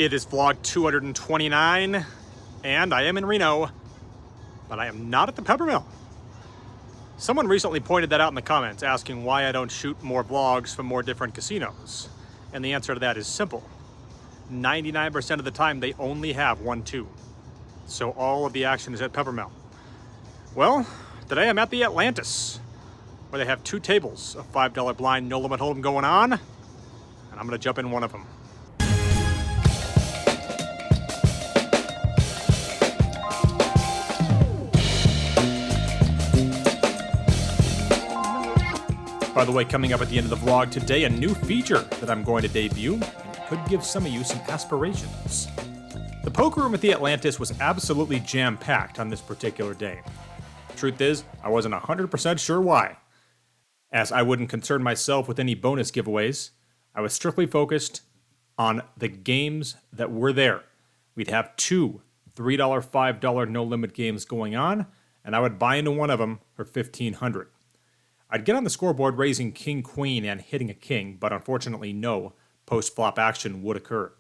It is vlog 229, and I am in Reno, but I am not at the Peppermill. Someone recently pointed that out in the comments, asking why I don't shoot more vlogs from more different casinos. And the answer to that is simple. 99% of the time, they only have 1-2. So all of the action is at Peppermill. Well, today I'm at the Atlantis, where they have 2 tables of $5 blind no limit hold'em going on, and I'm gonna jump in one of them. By the way, coming up at the end of the vlog today, a new feature that I'm going to debut, and it could give some of you some aspirations. The poker room at the Atlantis was absolutely jam-packed on this particular day. Truth is, I wasn't 100% sure why. As I wouldn't concern myself with any bonus giveaways, I was strictly focused on the games that were there. We'd have 2 $3, $5 no-limit games going on, and I would buy into one of them for $1,500. I'd get on the scoreboard raising king-queen and hitting a king, but unfortunately no post-flop action would occur.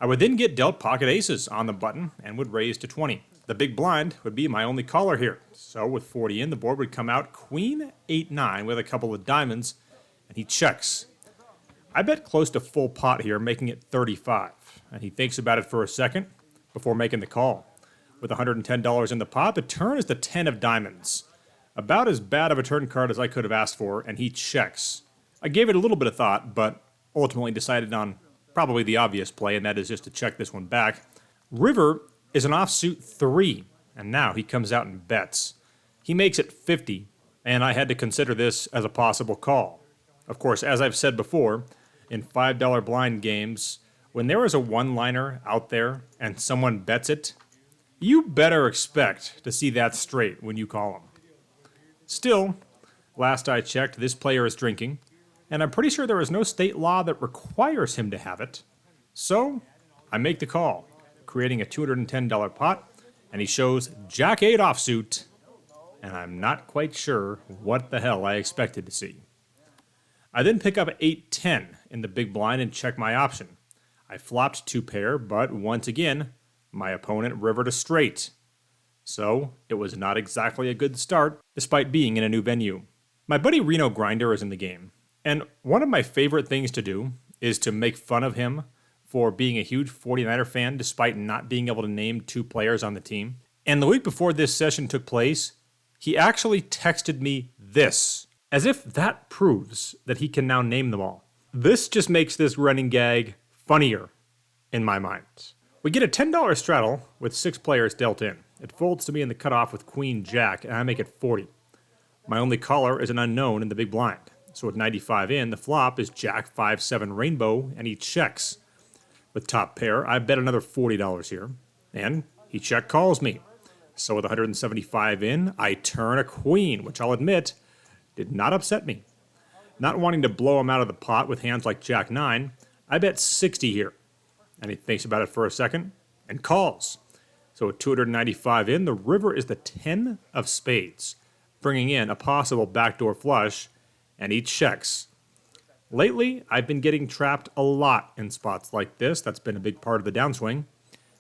I would then get dealt pocket aces on the button and would raise to 20. The big blind would be my only caller here, so with 40 in, the board would come out queen 8-9 with a couple of diamonds, and he checks. I bet close to full pot here, making it 35, and he thinks about it for a second before making the call. With $110 in the pot, the turn is the 10 of diamonds. About as bad of a turn card as I could have asked for, and he checks. I gave it a little bit of thought, but ultimately decided on probably the obvious play, and that is just to check this one back. River is an offsuit 3, and now he comes out and bets. He makes it 50, and I had to consider this as a possible call. Of course, as I've said before, in $5 blind games, when there is a one-liner out there and someone bets it, you better expect to see that straight when you call him. Still, last I checked, this player is drinking, and I'm pretty sure there is no state law that requires him to have it. So, I make the call, creating a $210 pot, and he shows Jack 8 offsuit, and I'm not quite sure what the hell I expected to see. I then pick up 8-10 in the big blind and check my option. I flopped 2 pair, but once again, my opponent rivered a straight. So, it was not exactly a good start, despite being in a new venue. My buddy Reno Grinder is in the game, and one of my favorite things to do is to make fun of him for being a huge 49er fan despite not being able to name 2 players on the team. And the week before this session took place, he actually texted me this, as if that proves that he can now name them all. This just makes this running gag funnier in my mind. We get a $10 straddle with 6 players dealt in. It folds to me in the cutoff with Queen Jack, and I make it 40. My only caller is an unknown in the big blind. So with 95 in, the flop is Jack 5-7 rainbow, and he checks. With top pair, I bet another $40 here, and he check calls me. So with 175 in, I turn a queen, which I'll admit did not upset me. Not wanting to blow him out of the pot with hands like Jack 9, I bet 60 here. And he thinks about it for a second and calls. So with 295 in, the river is the 10 of spades, bringing in a possible backdoor flush, and he checks. Lately, I've been getting trapped a lot in spots like this. That's been a big part of the downswing,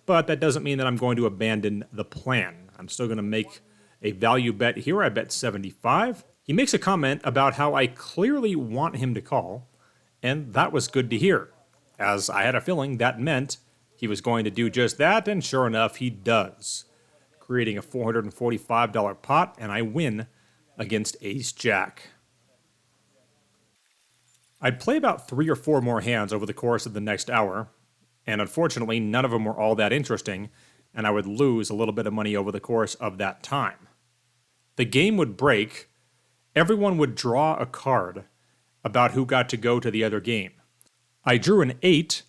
but that doesn't mean that I'm going to abandon the plan. I'm still going to make a value bet here. I bet 75. He makes a comment about how I clearly want him to call, and that was good to hear, as I had a feeling that meant he was going to do just that, and sure enough, he does, creating a $445 pot, and I win against Ace-Jack. I'd play about 3 or 4 more hands over the course of the next hour, and unfortunately, none of them were all that interesting, and I would lose a little bit of money over the course of that time. The game would break, everyone would draw a card about who got to go to the other game. I drew an 8,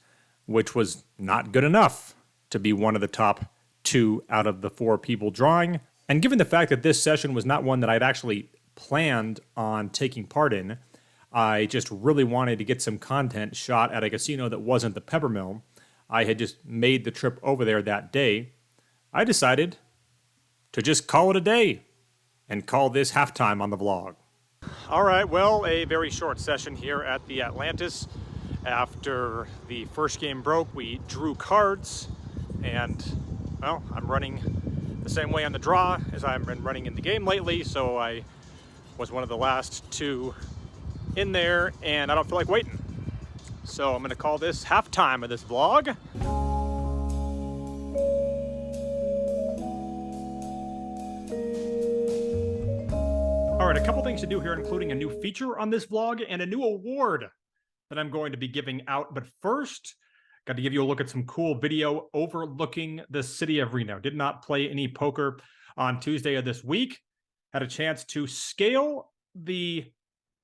which was not good enough to be one of the top 2 out of the 4 people drawing. And given the fact that this session was not one that I'd actually planned on taking part in, I just really wanted to get some content shot at a casino that wasn't the Peppermill. I had just made the trip over there that day. I decided to just call it a day and call this halftime on the vlog. All right, well, a very short session here at the Atlantis. After the first game broke, we drew cards, and, well, I'm running the same way on the draw as I've been running in the game lately, so I was one of the last two in there, and I don't feel like waiting. So I'm gonna call this halftime of this vlog. All right, a couple things to do here, including a new feature on this vlog and a new award that I'm going to be giving out. But first, got to give you a look at some cool video overlooking the city of Reno. Did not play any poker on Tuesday of this week. Had a chance to scale the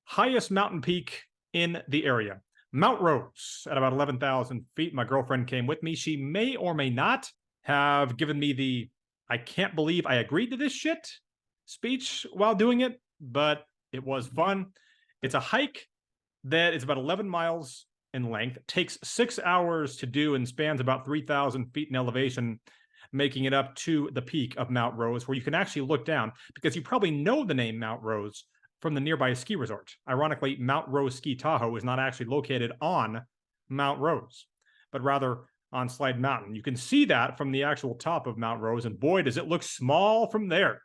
highest mountain peak in the area, Mount Rose, at about 11,000 feet. My girlfriend came with me. She may or may not have given me the "I can't believe I agreed to this shit" speech while doing it, but it was fun. It's a hike that is about 11 miles in length, takes 6 hours to do, and spans about 3,000 feet in elevation, making it up to the peak of Mount Rose, where you can actually look down, because you probably know the name Mount Rose from the nearby ski resort. Ironically, Mount Rose Ski Tahoe is not actually located on Mount Rose, but rather on Slide Mountain. You can see that from the actual top of Mount Rose, and boy, does it look small from there.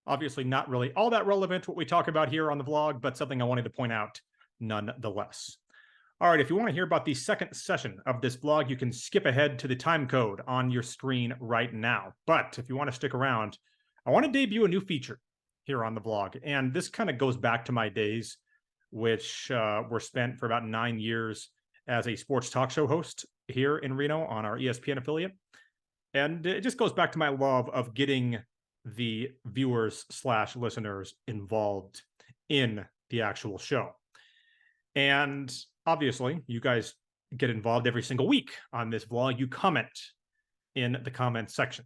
Obviously not really all that relevant to what we talk about here on the vlog, but something I wanted to point out nonetheless. All right, if you want to hear about the second session of this vlog, you can skip ahead to the time code on your screen right now. But if you want to stick around, I want to debut a new feature here on the vlog. And this kind of goes back to my days, which were spent for about 9 years as a sports talk show host here in Reno on our ESPN affiliate. And it just goes back to my love of getting the viewers / listeners involved in the actual show. And obviously, you guys get involved every single week on this vlog. You comment in the comments section.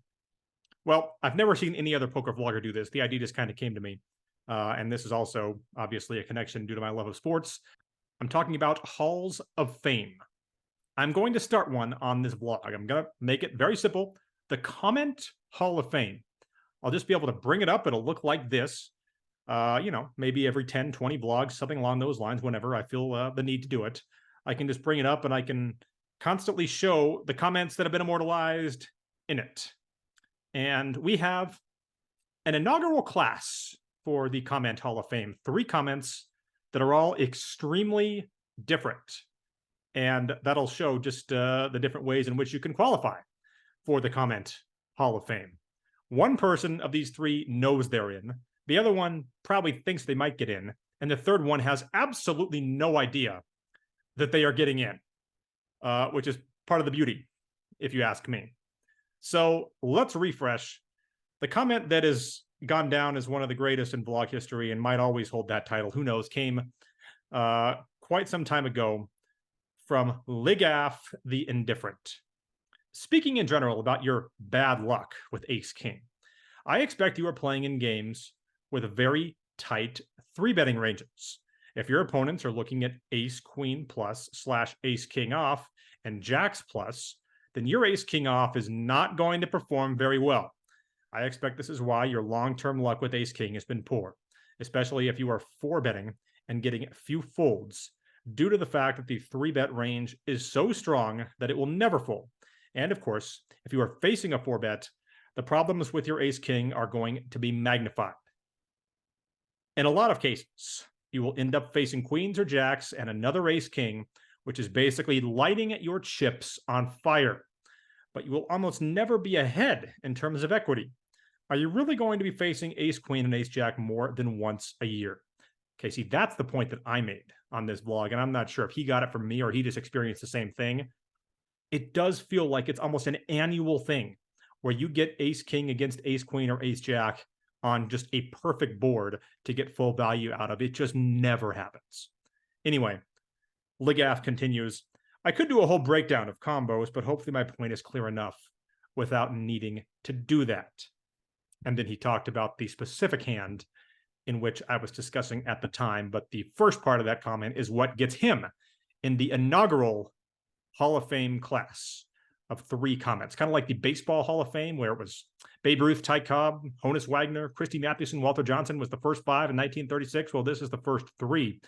Well, I've never seen any other poker vlogger do this. The idea just kind of came to me. And this is also obviously a connection due to my love of sports. I'm talking about Halls of Fame. I'm going to start one on this vlog. I'm going to make it very simple. The Comment Hall of Fame. I'll just be able to bring it up. It'll look like this. Maybe every 10, 20 vlogs, something along those lines, whenever I feel the need to do it. I can just bring it up and I can constantly show the comments that have been immortalized in it. And we have an inaugural class for the Comment Hall of Fame. 3 comments that are all extremely different. And that'll show just the different ways in which you can qualify for the Comment Hall of Fame. One person of these 3 knows they're in. The other one probably thinks they might get in. And the third one has absolutely no idea that they are getting in, which is part of the beauty, if you ask me. So let's refresh. The comment that has gone down as one of the greatest in vlog history and might always hold that title, who knows, came quite some time ago from Ligaf the Indifferent. Speaking in general about your bad luck with Ace King, I expect you are playing in games with very tight 3-betting ranges. If your opponents are looking at Ace Queen plus / Ace King off and Jacks plus, then your Ace King off is not going to perform very well. I expect this is why your long-term luck with Ace King has been poor, especially if you are 4-betting and getting few folds, due to the fact that the 3-bet range is so strong that it will never fold. And of course, if you are facing a 4-bet, the problems with your Ace King are going to be magnified. In a lot of cases, you will end up facing queens or jacks and another Ace King, which is basically lighting your chips on fire. But you will almost never be ahead in terms of equity. Are you really going to be facing Ace Queen and Ace Jack more than once a year? Okay, see, that's the point that I made on this vlog, and I'm not sure if he got it from me or he just experienced the same thing. It does feel like it's almost an annual thing where you get Ace King against Ace Queen or Ace Jack on just a perfect board to get full value out of. It just never happens. Anyway, Ligaf continues. I could do a whole breakdown of combos, but hopefully my point is clear enough without needing to do that. And then he talked about the specific hand in which I was discussing at the time, but the first part of that comment is what gets him in the inaugural Hall of Fame class of 3 comments, kind of like the Baseball Hall of Fame, where it was Babe Ruth, Ty Cobb, Honus Wagner, Christy Mathewson, Walter Johnson was the first 5 in 1936. Well, this is the first 3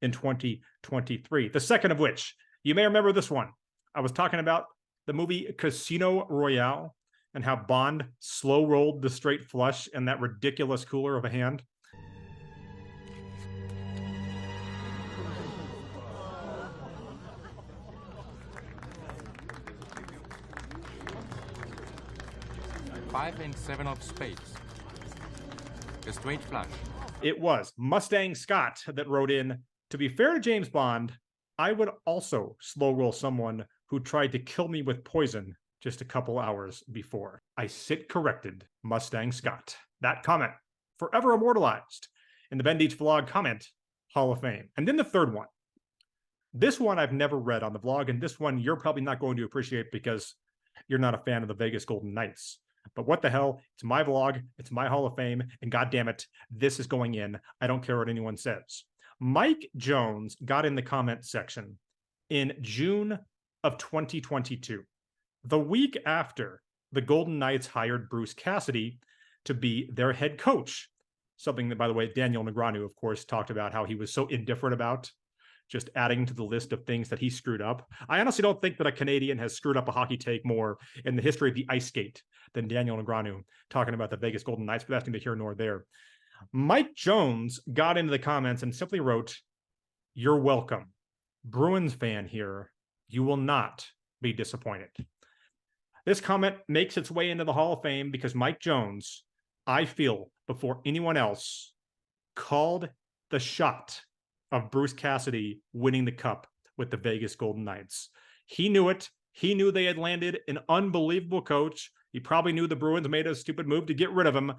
in 2023. The second of which, you may remember this one. I was talking about the movie Casino Royale and how Bond slow rolled the straight flush in that ridiculous cooler of a hand. Five and seven of spades. A straight flush. It was Mustang Scott that wrote in, to be fair to James Bond, I would also slow roll someone who tried to kill me with poison just a couple hours before. I sit corrected, Mustang Scott. That comment, forever immortalized in the bendeach vlog comment Hall of Fame. And then the third one. This one I've never read on the vlog, and this one you're probably not going to appreciate because you're not a fan of the Vegas Golden Knights. But what the hell? It's my vlog, it's my Hall of Fame, and God damn it, this is going in. I don't care what anyone says. Mike Jones got in the comment section in June of 2022, the week after the Golden Knights hired Bruce Cassidy to be their head coach. Something that, by the way, Daniel Negreanu, of course, talked about how he was so indifferent about, just adding to the list of things that he screwed up. I honestly don't think that a Canadian has screwed up a hockey take more in the history of the ice skate than Daniel Negreanu talking about the Vegas Golden Knights, but that's neither here nor there. Mike Jones got into the comments and simply wrote, "You're welcome. Bruins fan here. You will not be disappointed." This comment makes its way into the Hall of Fame because Mike Jones, I feel, before anyone else, called the shot of Bruce Cassidy winning the cup with the Vegas Golden Knights. He knew it. He knew they had landed an unbelievable coach. He probably knew the Bruins made a stupid move to get rid of him.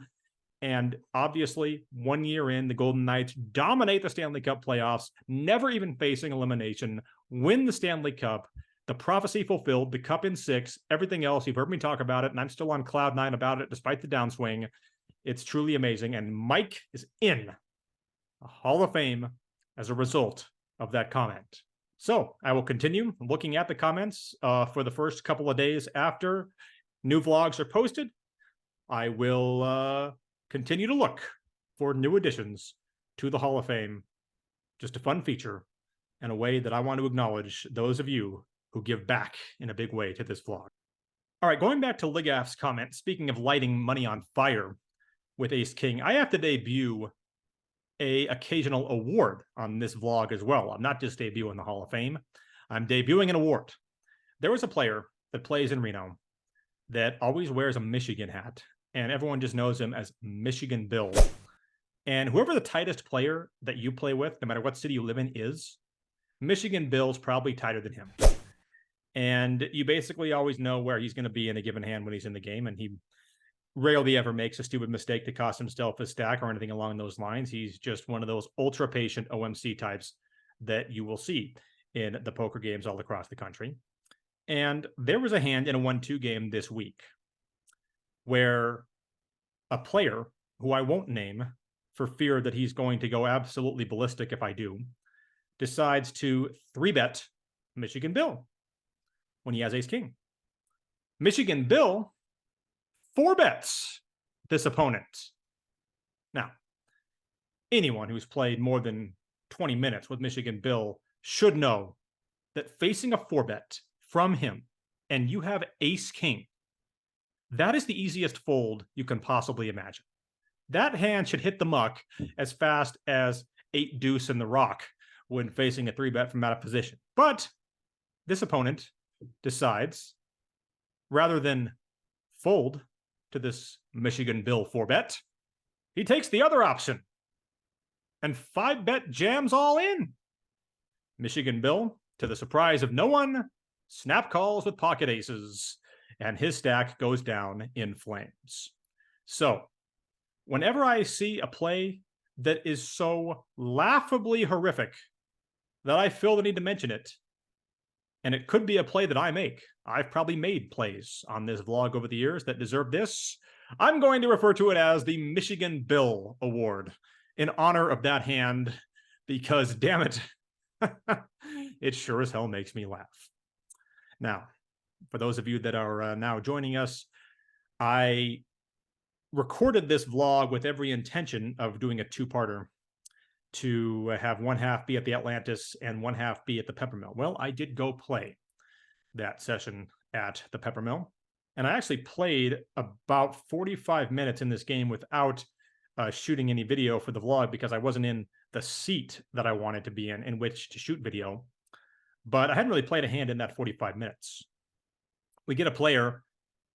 And obviously, 1 year in, the Golden Knights dominate the Stanley Cup playoffs, never even facing elimination, win the Stanley Cup. The prophecy fulfilled, the cup in 6, everything else. You've heard me talk about it, and I'm still on cloud 9 about it, despite the downswing. It's truly amazing. And Mike is in a Hall of Fame as a result of that comment. So I will continue looking at the comments for the first couple of days after new vlogs are posted. I will continue to look for new additions to the Hall of Fame. Just a fun feature and a way that I want to acknowledge those of you who give back in a big way to this vlog. All right, going back to Ligaf's comment, speaking of lighting money on fire with Ace King, I have to debut a occasional award on this vlog as well. I'm not just debuting the Hall of Fame. I'm debuting an award. There was a player that plays in Reno that always wears a Michigan hat, and everyone just knows him as Michigan Bill. And whoever the tightest player that you play with, no matter what city you live in, is, Michigan Bill's probably tighter than him. And you basically always know where he's going to be in a given hand when he's in the game, and he rarely ever makes a stupid mistake to cost himself a stack or anything along those lines. He's just one of those ultra patient OMC types that you will see in the poker games all across the country. And there was a hand in a 1-2 game this week where a player who I won't name for fear that he's going to go absolutely ballistic if I do, decides to 3-bet Michigan Bill when he has Ace King. Michigan Bill 4-bets this opponent. Now, anyone who's played more than 20 minutes with Michigan Bill should know that facing a 4-bet from him and you have Ace King, that is the easiest fold you can possibly imagine. That hand should hit the muck as fast as 8 deuce in the rock when facing a 3-bet from out of position. But this opponent decides, rather than fold to this Michigan Bill 4-bet, he takes the other option and 5-bet jams all in. Michigan Bill, to the surprise of no one, snap calls with pocket aces, and his stack goes down in flames. So, whenever I see a play that is so laughably horrific that I feel the need to mention it, and it could be a play that I make. I've probably made plays on this vlog over the years that deserve this. I'm going to refer to it as the Michigan Bill Award in honor of that hand, because damn it, it sure as hell makes me laugh. Now, for those of you that are now joining us, I recorded this vlog with every intention of doing a 2-parter to have one half be at the Atlantis and one half be at the Peppermill. Well, I did go play that session at the Peppermill, and I actually played about 45 minutes in this game without shooting any video for the vlog because I wasn't in the seat that I wanted to be in which to shoot video. But I hadn't really played a hand in that 45 minutes. We get a player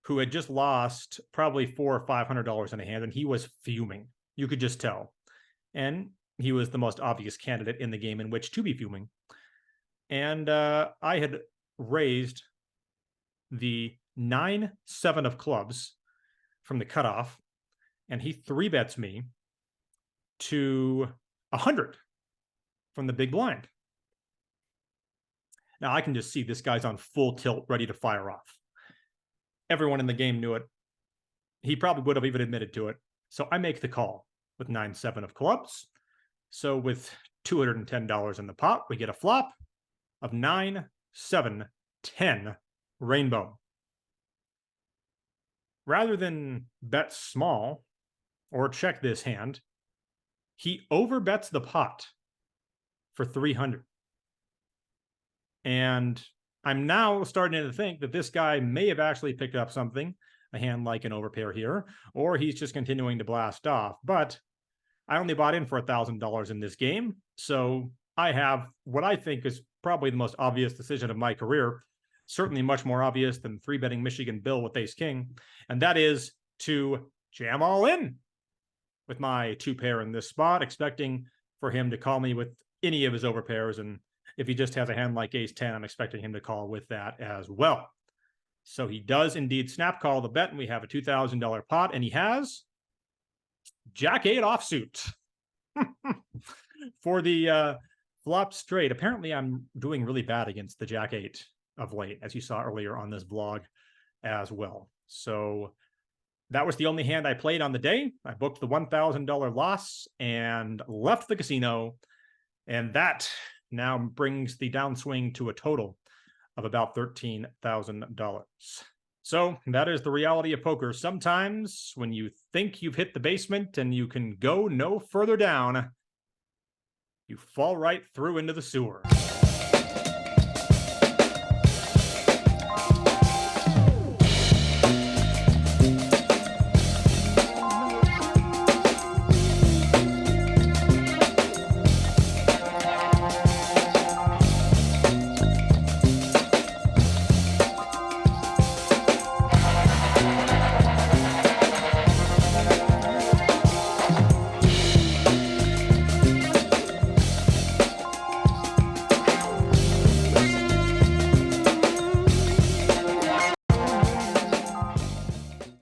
who had just lost probably $400 or $500 in a hand, and he was fuming. You could just tell. And he was the most obvious candidate in the game in which to be fuming. And I had raised the 9-7 of clubs from the cutoff, and he 3-bets me to 100 from the big blind. Now I can just see this guy's on full tilt, ready to fire off. Everyone in the game knew it. He probably would have even admitted to it. So I make the call with 9-7 of clubs. So with $210 in the pot, we get a flop of 9-7-10 rainbow. Rather than bet small or check this hand, he overbets the pot for 300. And I'm now starting to think that this guy may have actually picked up something, a hand like an overpair here, or he's just continuing to blast off. But I only bought in for $1,000 in this game, so I have what I think is probably the most obvious decision of my career, certainly much more obvious than 3-betting Michigan Bill with ace-king, and that is to jam all in with my 2-pair in this spot, expecting for him to call me with any of his overpairs, and if he just has a hand like ace-10, I'm expecting him to call with that as well. So he does indeed snap call the bet, and we have a $2,000 pot, and he has Jack-8 offsuit for the flop straight. Apparently, I'm doing really bad against the Jack-8 of late, as you saw earlier on this vlog as well. So that was the only hand I played on the day. I booked the $1,000 loss and left the casino, and that now brings the downswing to a total of about $13,000. So that is the reality of poker. Sometimes when you think you've hit the basement and you can go no further down, you fall right through into the sewer.